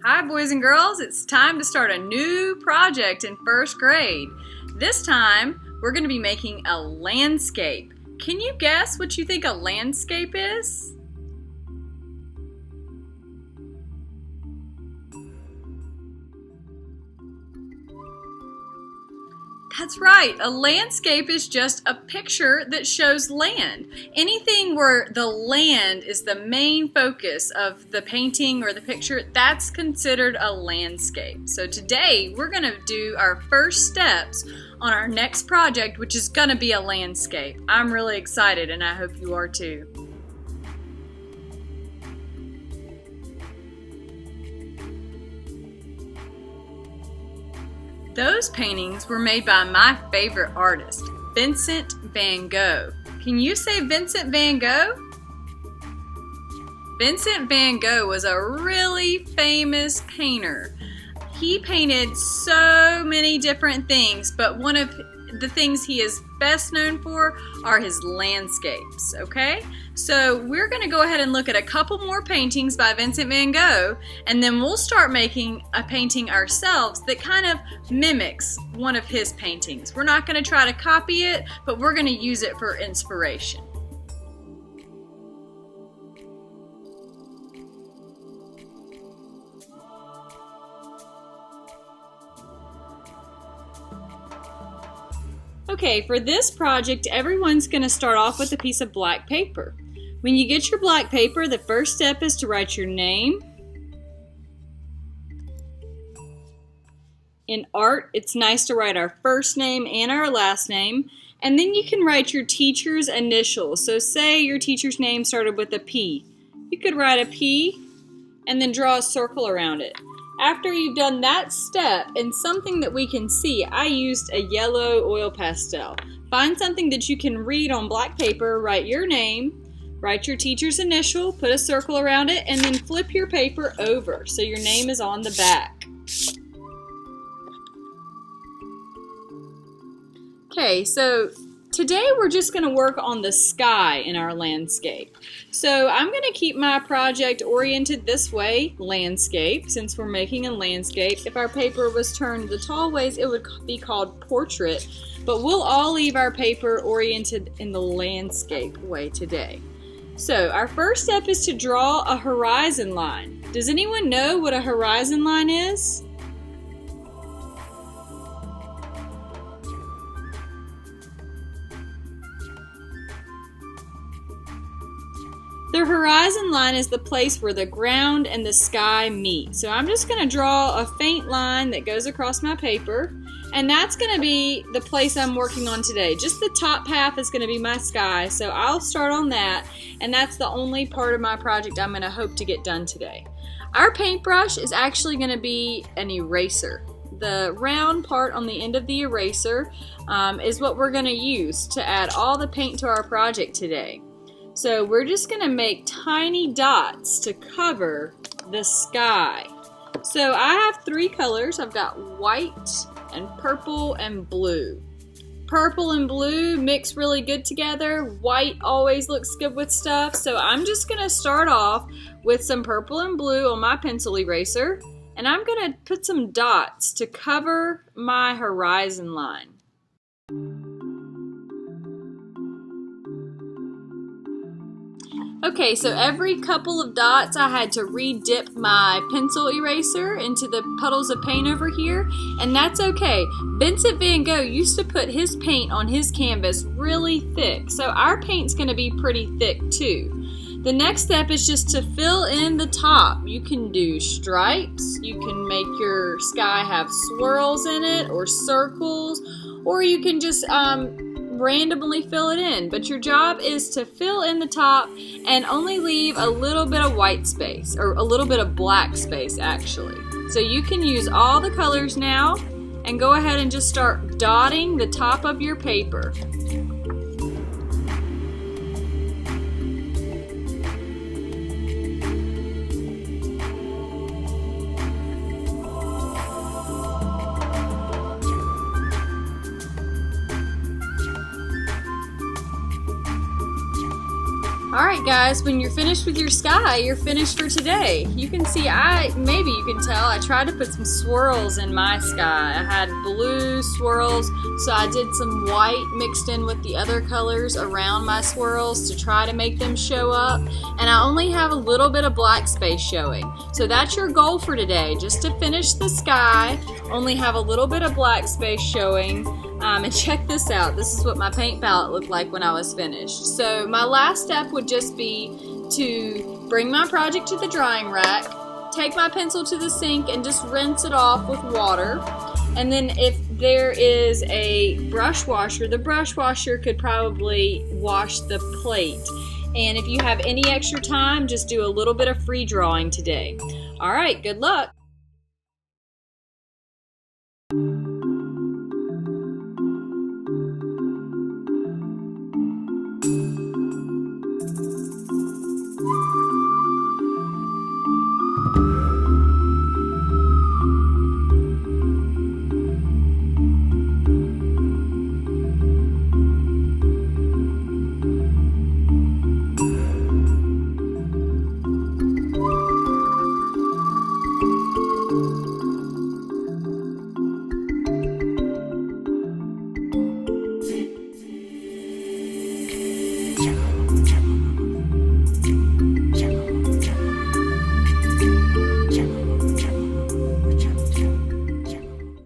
Hi boys and girls, it's time to start a new project in first grade. This time, we're going to be making a landscape. Can you guess what you think a landscape is? That's right, a landscape is just a picture that shows land. Anything where the land is the main focus of the painting or the picture, that's considered a landscape. So today we're going to do our first steps on our next project, which is going to be a landscape. I'm really excited and I hope you are too. Those paintings were made by my favorite artist, Vincent van Gogh. Can you say Vincent van Gogh? Vincent van Gogh was a really famous painter. He painted so many different things, but one of the things he is best known for are his landscapes, okay? So we're going to go ahead and look at a couple more paintings by Vincent van Gogh, and then we'll start making a painting ourselves that kind of mimics one of his paintings. We're not going to try to copy it, but we're going to use it for inspiration. Okay, for this project, everyone's going to start off with a piece of black paper. When you get your black paper, the first step is to write your name. In art, it's nice to write our first name and our last name, and then you can write your teacher's initials. So say your teacher's name started with a P. You could write a P and then draw a circle around it. After you've done that step, and something that we can see, I used a yellow oil pastel. Find something that you can read on black paper, write your name, write your teacher's initial, put a circle around it, and then flip your paper over so your name is on the back. Okay, so today we're just going to work on the sky in our landscape. So I'm going to keep my project oriented this way, landscape, since we're making a landscape. If our paper was turned the tall ways, it would be called portrait, but we'll all leave our paper oriented in the landscape way today. So our first step is to draw a horizon line. Does anyone know what a horizon line is? The horizon line is the place where the ground and the sky meet. So I'm just going to draw a faint line that goes across my paper, and that's going to be the place I'm working on today. Just the top half is going to be my sky, so I'll start on that, and that's the only part of my project I'm going to hope to get done today. Our paintbrush is actually going to be an eraser. The round part on the end of the eraser is what we're going to use to add all the paint to our project today. So we're just going to make tiny dots to cover the sky. So I have three colors. I've got white and purple and blue. Purple and blue mix really good together. White always looks good with stuff. So I'm just going to start off with some purple and blue on my pencil eraser. And I'm going to put some dots to cover my horizon line. Okay, so every couple of dots I had to re-dip my pencil eraser into the puddles of paint over here, and that's okay. Vincent van Gogh used to put his paint on his canvas really thick, so our paint's going to be pretty thick too. The next step is just to fill in the top. You can do stripes, you can make your sky have swirls in it or circles, or you can just randomly fill it in, but your job is to fill in the top and only leave a little bit of white space, or a little bit of black space actually. So you can use all the colors now and go ahead and just start dotting the top of your paper. Alright guys, when you're finished with your sky, you're finished for today. You can see, maybe you can tell, I tried to put some swirls in my sky. I had blue swirls, so I did some white mixed in with the other colors around my swirls to try to make them show up. And I only have a little bit of black space showing. So that's your goal for today, just to finish the sky, only have a little bit of black space showing. And check this out. This is what my paint palette looked like when I was finished. So my last step would just be to bring my project to the drying rack, take my pencil to the sink and just rinse it off with water. And then if there is a brush washer, the brush washer could probably wash the plate. And if you have any extra time, just do a little bit of free drawing today. All right, good luck.